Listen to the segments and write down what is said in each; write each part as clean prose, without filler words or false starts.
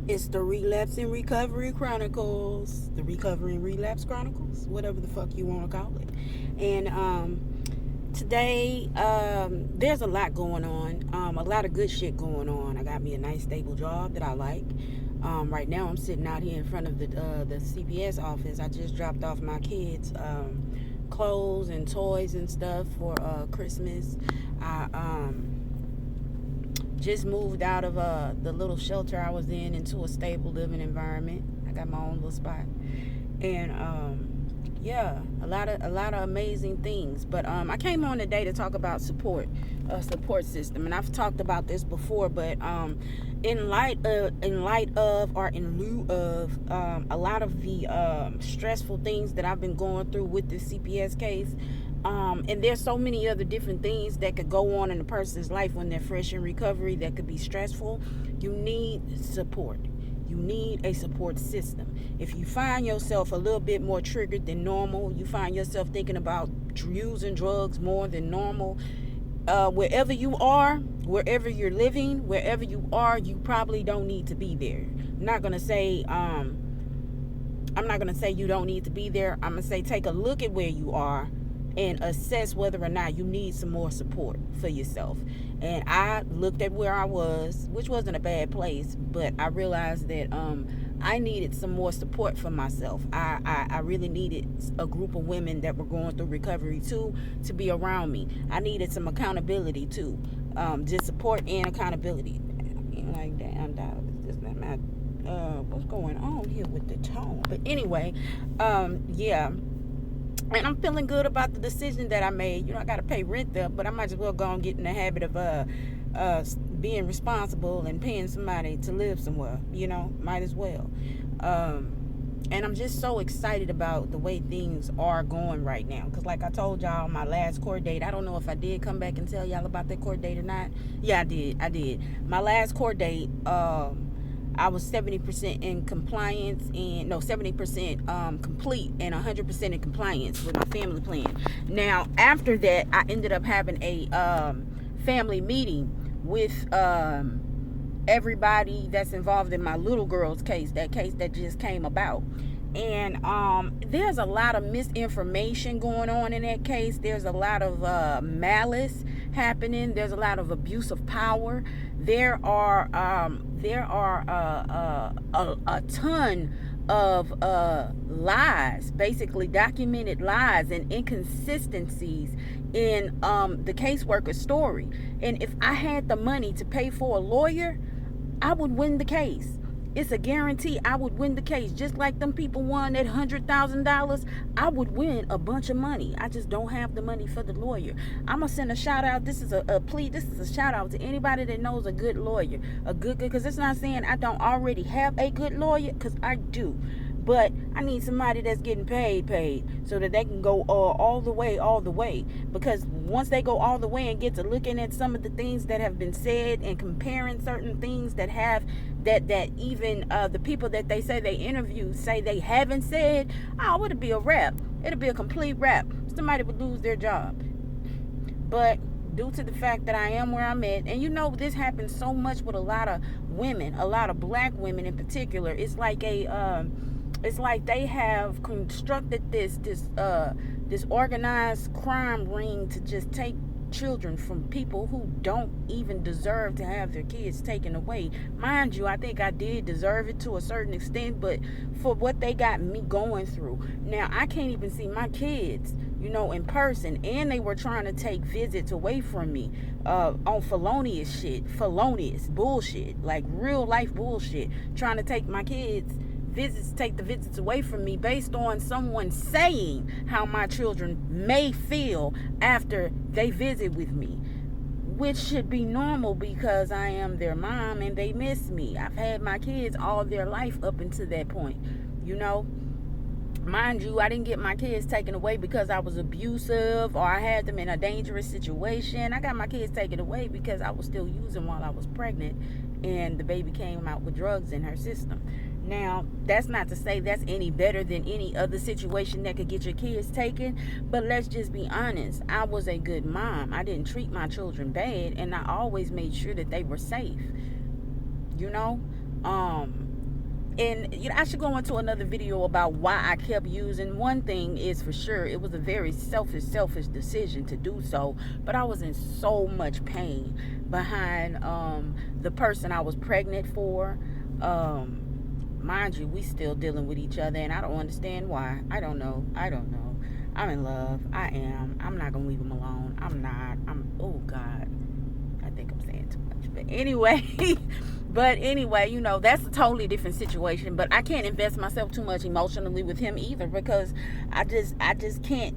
It's the Relapse and Recovery Chronicles, the Recovery and Relapse Chronicles, whatever the fuck you want to call it. And today, there's a lot going on, a lot of good shit going on. I got me a nice stable job that I like. Right now, I'm sitting out here in front of the CPS office. I just dropped off my kids' clothes and toys and stuff for Christmas. I just moved out of the little shelter I was in into a stable living environment. I got my own little spot, and yeah, a lot of amazing things. But I came on today to talk about a support system, and I've talked about this before. But in light of or in lieu of a lot of the stressful things that I've been going through with this CPS case. And there's so many other different things that could go on in a person's life when they're fresh in recovery that could be stressful. You need support. You need a support system. If you find yourself a little bit more triggered than normal, you find yourself thinking about using drugs more than normal, wherever you are, wherever you're living, wherever you are, you probably don't need to be there. I'm not gonna say you don't need to be there. I'm gonna say take a look at where you are and assess whether or not you need some more support for yourself. And I looked at where I was, which wasn't a bad place, but I realized that I needed some more support for myself. I really needed a group of women that were going through recovery too to be around me. I needed some accountability too, just support and accountability. Like, damn, dog, this is not my what's going on here with the tone? But anyway, yeah. And I'm feeling good about the decision that I made. I got to pay rent there, but I might as well go and get in the habit of being responsible and paying somebody to live somewhere. Might as well. And I'm just so excited about the way things are going right now. Because like I told y'all, my last court date, I don't know if I did come back and tell y'all about that court date or not. Yeah, I did. My last court date, I was 70% in compliance and 70% complete and 100% in compliance with my family plan. Now, after that, I ended up having a family meeting with everybody that's involved in my little girl's case, that case that just came about. And there's a lot of misinformation going on in that case. There's a lot of malice happening. There's a lot of abuse of power. There are a ton of lies, basically documented lies and inconsistencies in the caseworker's story. And if I had the money to pay for a lawyer, I would win the case. It's a guarantee I would win the case. Just like them people won that $100,000, I would win a bunch of money. I just don't have the money for the lawyer. I'm going to send a shout out. This is a plea. This is a shout out to anybody that knows a good lawyer. Because it's not saying I don't already have a good lawyer, because I do. But I need somebody that's getting paid so that they can go all the way. Because once they go all the way and get to looking at some of the things that have been said and comparing certain things that even the people that they say they interview say they haven't said, it'll be a wrap. It'll be a complete wrap. Somebody would lose their job. But due to the fact that I am where I'm at, and this happens so much with a lot of women, a lot of black women in particular. It's like they have constructed this organized crime ring to just take children from people who don't even deserve to have their kids taken away. Mind you, I think I did deserve it to a certain extent, but for what they got me going through. Now, I can't even see my kids, in person, and they were trying to take visits away from me on felonious bullshit, like real life bullshit, trying to take my kids take the visits away from me based on someone saying how my children may feel after they visit with me, which should be normal because I am their mom and they miss me. I've had my kids all their life up until that point. Mind you, I didn't get my kids taken away because I was abusive or I had them in a dangerous situation. I got my kids taken away because I was still using while I was pregnant and the baby came out with drugs in her system. Now, that's not to say that's any better than any other situation that could get your kids taken, but let's just be honest. I was a good mom. I didn't treat my children bad, and I always made sure that they were safe. and I should go into another video about why I kept using. One thing is for sure, it was a very selfish decision to do so, but I was in so much pain behind the person I was pregnant for. Mind you, we still dealing with each other, and I don't understand why. I don't know. I'm in love. I am. I'm not gonna leave him alone. I'm not. Oh God, I think I'm saying too much, but anyway. But anyway, that's a totally different situation. But I can't invest myself too much emotionally with him either, because I just can't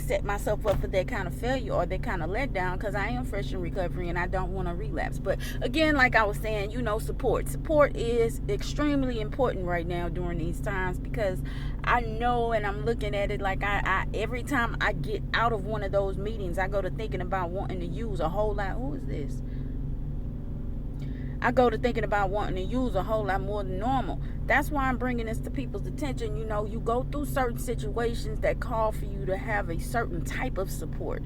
set myself up for that kind of failure or that kind of letdown, because I am fresh in recovery and I don't want to relapse. But again, like I was saying, support is extremely important right now during these times, because I know, and I'm looking at it like I every time I get out of one of those meetings, I go to thinking about wanting to use a whole lot. Who is this? I go to thinking about wanting to use a whole lot more than normal. That's why I'm bringing this to people's attention. You go through certain situations that call for you to have a certain type of support.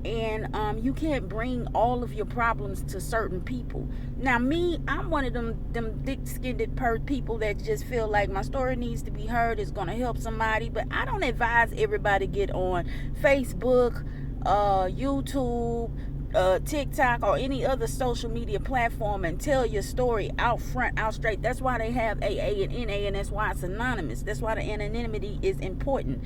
And you can't bring all of your problems to certain people. Now, me, I'm one of them thick-skinned people that just feel like my story needs to be heard. It's going to help somebody. But I don't advise everybody get on Facebook, YouTube, TikTok, or any other social media platform and tell your story out front, out straight. That's why they have AA and NA, and that's why it's anonymous. That's why the anonymity is important,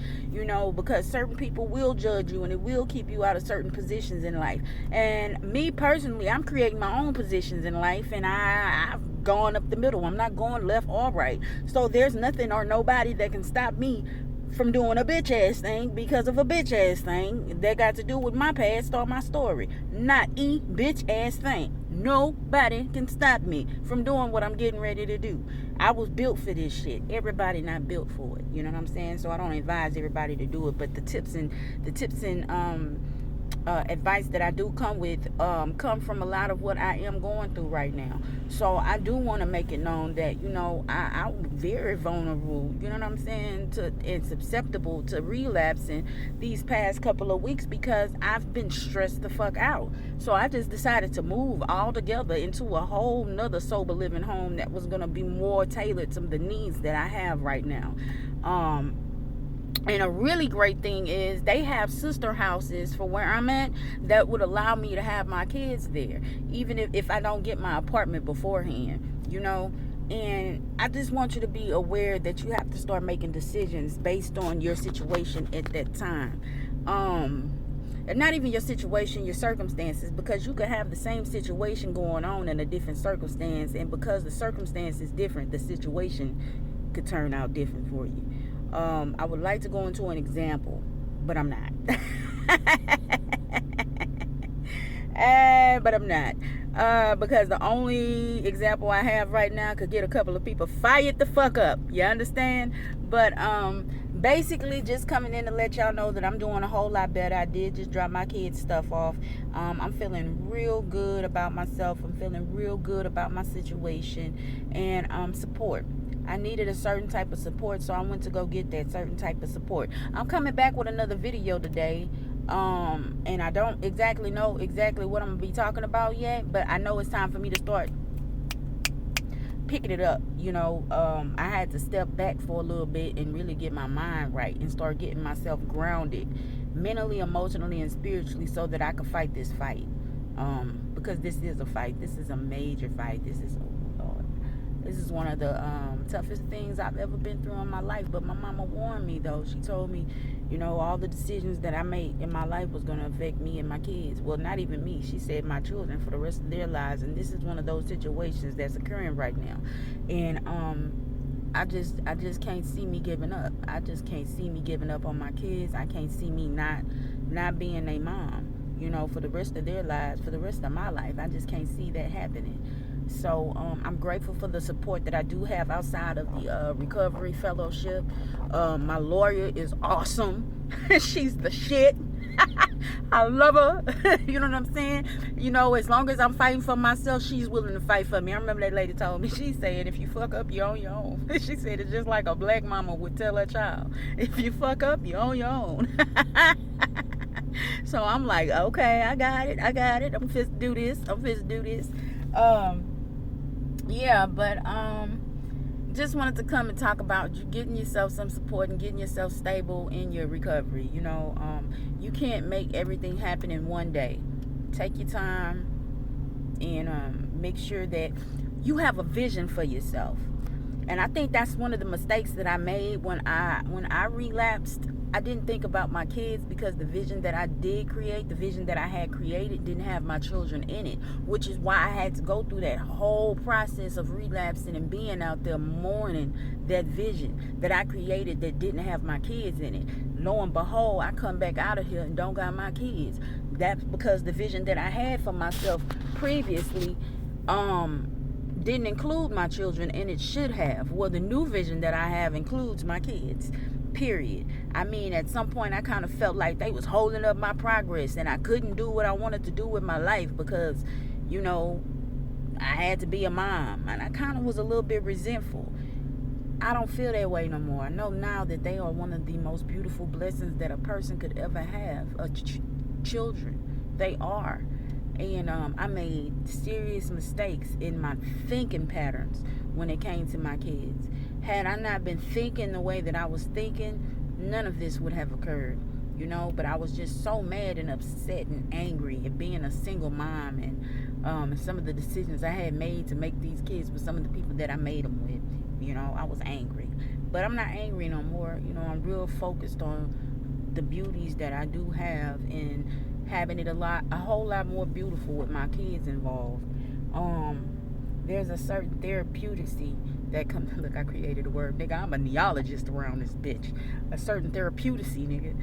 because certain people will judge you and it will keep you out of certain positions in life. And me personally, I'm creating my own positions in life, and I've gone up the middle. I'm not going left or right. So there's nothing or nobody that can stop me from doing a bitch ass thing because of a bitch ass thing that got to do with my past or my story. Not a bitch ass thing. Nobody can stop me from doing what I'm getting ready to do. I was built for this shit. Everybody not built for it. You know what I'm saying? So I don't advise everybody to do it. But the tips and advice that I do come from a lot of what I am going through right now. So I do want to make it known that I'm very vulnerable, you know what I'm saying, and susceptible to relapsing these past couple of weeks, because I've been stressed the fuck out. So I just decided to move all together into a whole nother sober living home that was going to be more tailored to the needs that I have right now. And a really great thing is they have sister houses for where I'm at that would allow me to have my kids there, even if I don't get my apartment beforehand, And I just want you to be aware that you have to start making decisions based on your situation at that time. And not even your situation, your circumstances, because you could have the same situation going on in a different circumstance, and because the circumstance is different, the situation could turn out different for you. I would like to go into an example, but I'm not. But I'm not. Because the only example I have right now could get a couple of people fired the fuck up. You understand? But basically just coming in to let y'all know that I'm doing a whole lot better. I did just drop my kids' stuff off. I'm feeling real good about myself. I'm feeling real good about my situation. And support. I needed a certain type of support, so I went to go get that certain type of support. I'm coming back with another video today, and I don't exactly know what I'm going to be talking about yet, but I know it's time for me to start picking it up. I had to step back for a little bit and really get my mind right and start getting myself grounded mentally, emotionally, and spiritually, so that I can fight this fight, because this is a fight. This is a major fight. This is one of the toughest things I've ever been through in my life. But my mama warned me, though. She told me, all the decisions that I made in my life was going to affect me and my kids. Well, not even me. She said my children for the rest of their lives. And this is one of those situations that's occurring right now. And I just can't see me giving up. I just can't see me giving up on my kids. I can't see me not being a mom, for the rest of their lives, for the rest of my life. I just can't see that happening. So I'm grateful for the support that I do have outside of the recovery fellowship. My lawyer is awesome. She's the shit. I love her. You know what I'm saying? As long as I'm fighting for myself, she's willing to fight for me. I remember that lady told me, she said, if you fuck up, you're on your own. She said it's just like a black mama would tell her child. If you fuck up, you're on your own. So I'm like, okay, I got it. I'm fit to do this. Yeah, but just wanted to come and talk about you getting yourself some support and getting yourself stable in your recovery. You can't make everything happen in one day. Take your time and make sure that you have a vision for yourself. And I think that's one of the mistakes that I made when I relapsed. I didn't think about my kids because the vision that I did create, the vision that I had created, didn't have my children in it, which is why I had to go through that whole process of relapsing and being out there mourning that vision that I created that didn't have my kids in it. Lo and behold, I come back out of here and don't got my kids. That's because the vision that I had for myself previously didn't include my children, and it should have. Well, the new vision that I have includes my kids, period. I mean, at some point I kind of felt like they was holding up my progress and I couldn't do what I wanted to do with my life because I had to be a mom, and I kind of was a little bit resentful. I don't feel that way no more. I know now that they are one of the most beautiful blessings that a person could ever have. Children, they are. And I made serious mistakes in my thinking patterns when it came to my kids. Had I not been thinking the way that I was thinking, none of this would have occurred, But I was just so mad and upset and angry at being a single mom and some of the decisions I had made to make these kids with some of the people that I made them with. I was angry. But I'm not angry no more. I'm real focused on the beauties that I do have and having it a whole lot more beautiful with my kids involved. There's a certain therapeutic that comes. Look, I created a word, nigga. I'm a neologist around this bitch. A certain therapeutic, nigga,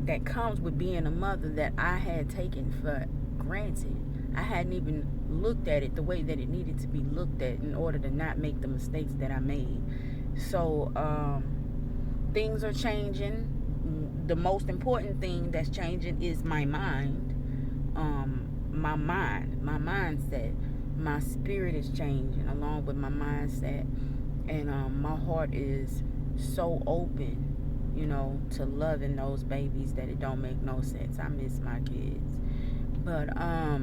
that comes with being a mother that I had taken for granted. I hadn't even looked at it the way that it needed to be looked at in order to not make the mistakes that I made. So things are changing. The most important thing that's changing is my mind. My mindset. My spirit is changing along with my mindset. And my heart is so open, to loving those babies that it don't make no sense. I miss my kids. But I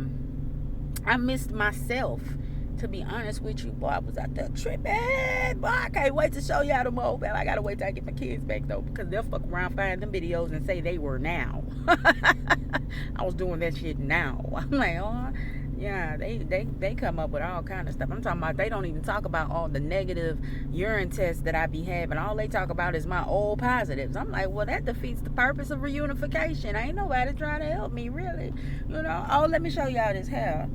missed myself. To be honest with you, boy, I was out there tripping. Boy, I can't wait to show y'all the mobile. I gotta wait till I get my kids back though, because they'll fuck around, find them videos and say they were now. I was doing that shit now. I'm like, oh yeah, they come up with all kind of stuff. I'm talking about they don't even talk about all the negative urine tests that I be having. All they talk about is my old positives. I'm like, well, that defeats the purpose of reunification. Ain't nobody trying to help me, really. Oh, let me show y'all this hair.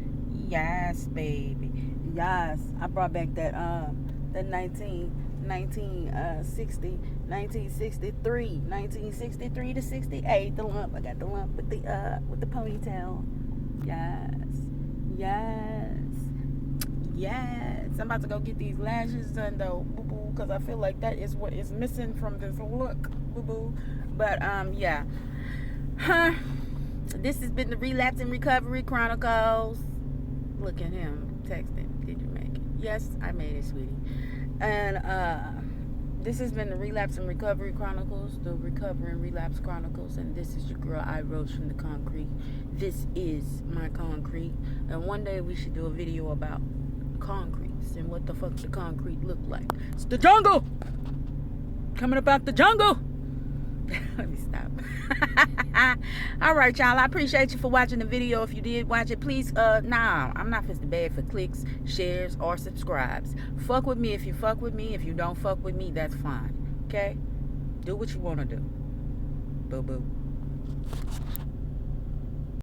Yes, baby. Yes, I brought back that 1963 to 68. The lump. I got the lump with the ponytail. Yes. I'm about to go get these lashes done though, boo boo, because I feel like that is what is missing from this look, boo boo. But yeah. This has been the Relapse and Recovery Chronicles. Look at him texting. Did you make it? Yes, I made it, sweetie. And this has been the Relapse and Recovery Chronicles, the Recovery and Relapse Chronicles, and this is your girl iRose from the Concrete. This is my concrete, and one day we should do a video about concretes and what the fuck the concrete look like. It's the jungle! Coming about the jungle! Let me stop. Alright, y'all, I appreciate you for watching the video. If you did watch it, please I'm not just bad for clicks, shares, or subscribes. Fuck with me if you fuck with me. If you don't fuck with me, that's fine. Okay? Do what you want to do. Boo boo.